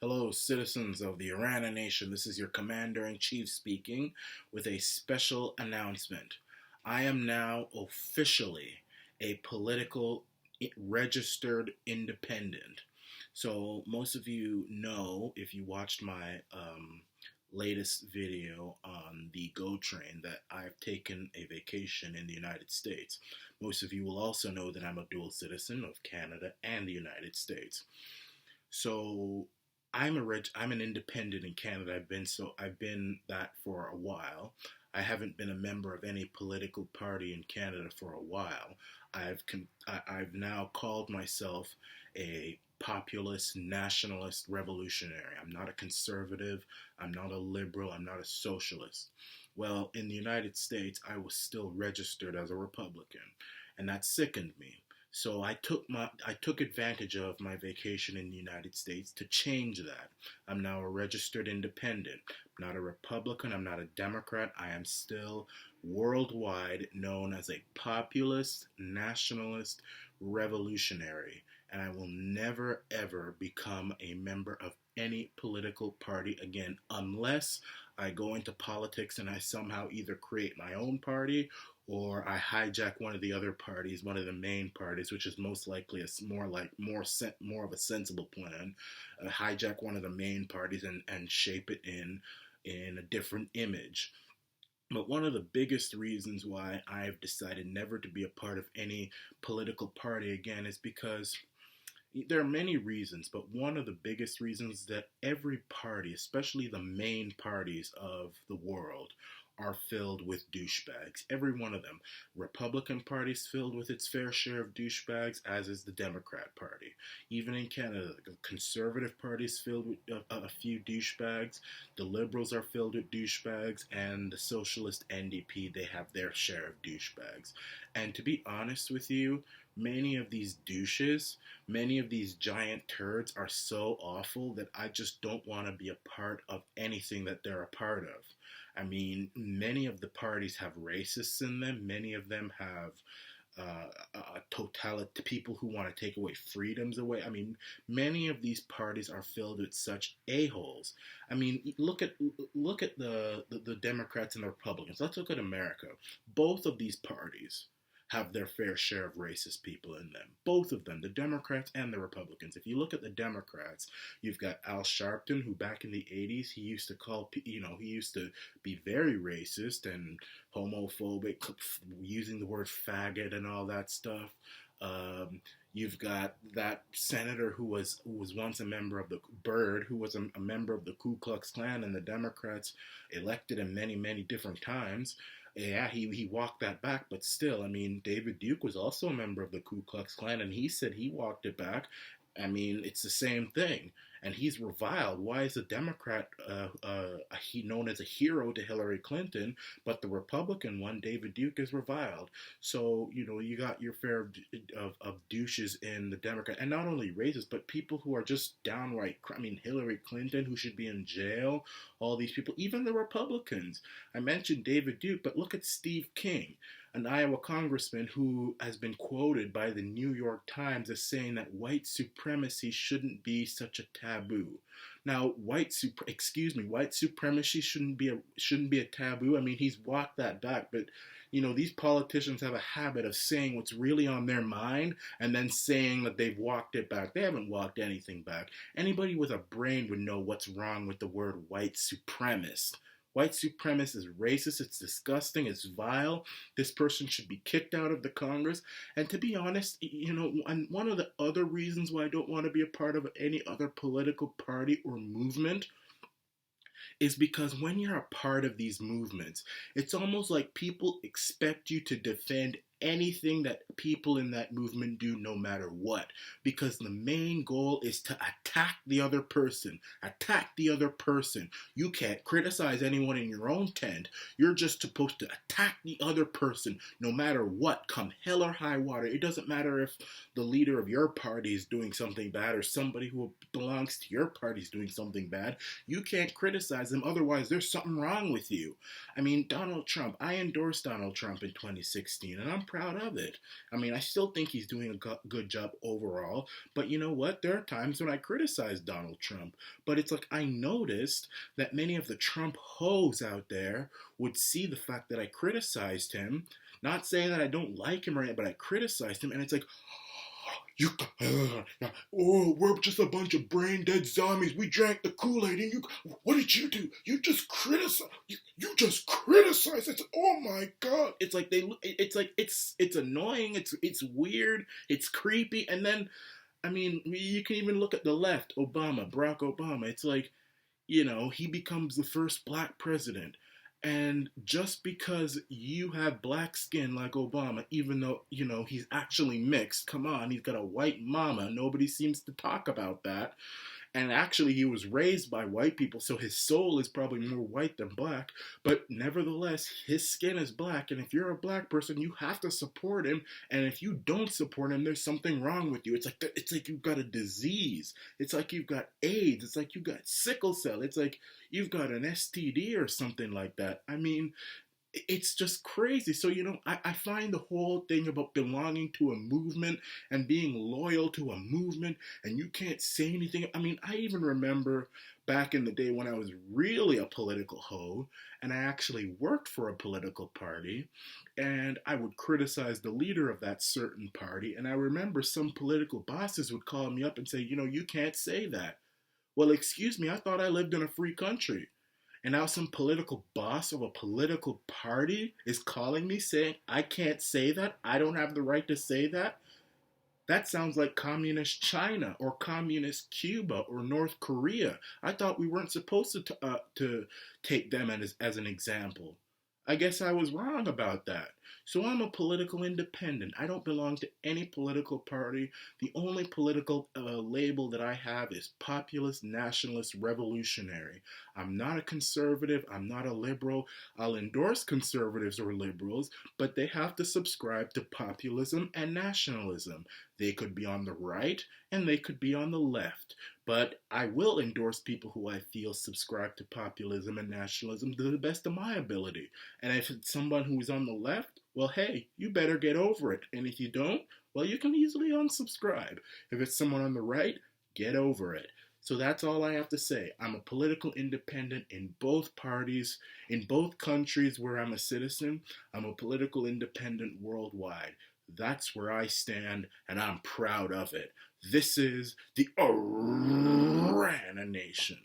Hello, citizens of the Arana Nation. This is your Commander-in-Chief speaking with a special announcement. I am now officially a political registered independent. So most of you know, if you watched my latest video on the GO train, that I've taken a vacation in the United States. Most of you will also know that I'm a dual citizen of Canada and the United States. So I'm an independent in Canada. I've been that for a while. I haven't been a member of any political party in Canada for a while. I've now called myself a populist, nationalist revolutionary. I'm not a conservative. I'm not a liberal. I'm not a socialist. Well, in the United States, I was still registered as a Republican, and that sickened me. So I took advantage of my vacation in the United States to change that. I'm now a registered independent. I'm not a Republican, I'm not a Democrat. I am still worldwide known as a populist, nationalist, revolutionary, and I will never ever become a member of any political party again unless I go into politics and I somehow either create my own party or I hijack one of the other parties, one of the main parties, which is most likely more of a sensible plan. Hijack one of the main parties and shape it in a different image. But one of the biggest reasons why I've decided never to be a part of any political party again is because there are many reasons, but one of the biggest reasons is that every party, especially the main parties of the world, are filled with douchebags. Every one of them. Republican Party's filled with its fair share of douchebags, as is the Democrat Party. Even in Canada, the Conservative Party's filled with a few douchebags. The Liberals are filled with douchebags, and the Socialist NDP, they have their share of douchebags. And to be honest with you, many of these douches, many of these giant turds are so awful that I just don't want to be a part of anything that they're a part of. I mean, many of the parties have racists in them. Many of them have people who want to take away freedoms away. I mean, many of these parties are filled with such a-holes. I mean, look at the Democrats and the Republicans. Let's look at America. Both of these parties have their fair share of racist people in them. Both of them, the Democrats and the Republicans. If you look at the Democrats, you've got Al Sharpton, who back in the 80s, he used to be very racist and homophobic, using the word faggot and all that stuff. You've got that senator who was once a member of the Byrd, who was a member of the Ku Klux Klan, and the Democrats elected him many different times. Yeah, he walked that back, but still, I mean, David Duke was also a member of the Ku Klux Klan, and he said he walked it back. I mean, it's the same thing, and he's reviled. Why is a Democrat he known as a hero to Hillary Clinton, but the Republican one, David Duke, is reviled? So you got your fair of douches in the Democrat, and not only racists, but people who are just downright. I mean, Hillary Clinton, who should be in jail. All these people, even the Republicans. I mentioned David Duke, but look at Steve King, an Iowa congressman who has been quoted by the New York Times as saying that white supremacy shouldn't be such a taboo. Now, white supremacy shouldn't be a taboo. I mean, he's walked that back, but these politicians have a habit of saying what's really on their mind and then saying that they've walked it back. They haven't walked anything back. Anybody with a brain would know what's wrong with the word white supremacist. White supremacist is racist, it's disgusting, it's vile. This person should be kicked out of the Congress. And to be honest, and one of the other reasons why I don't want to be a part of any other political party or movement is because when you're a part of these movements, it's almost like people expect you to defend anything that people in that movement do, no matter what, because the main goal is to attack the other person. You can't criticize anyone in your own tent. You're just supposed to attack the other person no matter what, come hell or high water. It doesn't matter if the leader of your party is doing something bad or somebody who belongs to your party is doing something bad. You can't criticize them, otherwise there's something wrong with you. I mean, Donald Trump, I endorsed Donald Trump in 2016, and I'm proud of it. I mean, I still think he's doing a good job overall, but you know what? There are times when I criticize Donald Trump, but it's like I noticed that many of the Trump hoes out there would see the fact that I criticized him, not saying that I don't like him or anything, but I criticized him, and it's like, you, we're just a bunch of brain dead zombies. We drank the Kool-Aid, and what did you do? You just criticize. You just criticize. It's, oh my God. It's like it's annoying. It's weird. It's creepy. And then, I mean, you can even look at the left. Barack Obama. It's like, he becomes the first black president. And just because you have black skin like Obama, even though, he's actually mixed, come on, he's got a white mama. Nobody seems to talk about that. And actually, he was raised by white people, so his soul is probably more white than black. But nevertheless, his skin is black. And if you're a black person, you have to support him. And if you don't support him, there's something wrong with you. It's like you've got a disease. It's like you've got AIDS. It's like you've got sickle cell. It's like you've got an STD or something like that. I mean, it's just crazy. So, I find the whole thing about belonging to a movement and being loyal to a movement, and you can't say anything. I mean, I even remember back in the day when I was really a political hoe, and I actually worked for a political party, and I would criticize the leader of that certain party, and I remember some political bosses would call me up and say, you can't say that. Well, excuse me, I thought I lived in a free country. And now some political boss of a political party is calling me saying, I can't say that. I don't have the right to say that. That sounds like communist China or communist Cuba or North Korea. I thought we weren't supposed to take them as an example. I guess I was wrong about that. So I'm a political independent. I don't belong to any political party. The only political label that I have is populist, nationalist, revolutionary. I'm not a conservative. I'm not a liberal. I'll endorse conservatives or liberals, but they have to subscribe to populism and nationalism. They could be on the right and they could be on the left. But I will endorse people who I feel subscribe to populism and nationalism to the best of my ability. And if it's someone who's on the left, well, hey, you better get over it. And if you don't, well, you can easily unsubscribe. If it's someone on the right, get over it. So that's all I have to say. I'm a political independent in both parties, in both countries where I'm a citizen. I'm a political independent worldwide. That's where I stand, and I'm proud of it. This is the Arana Nation.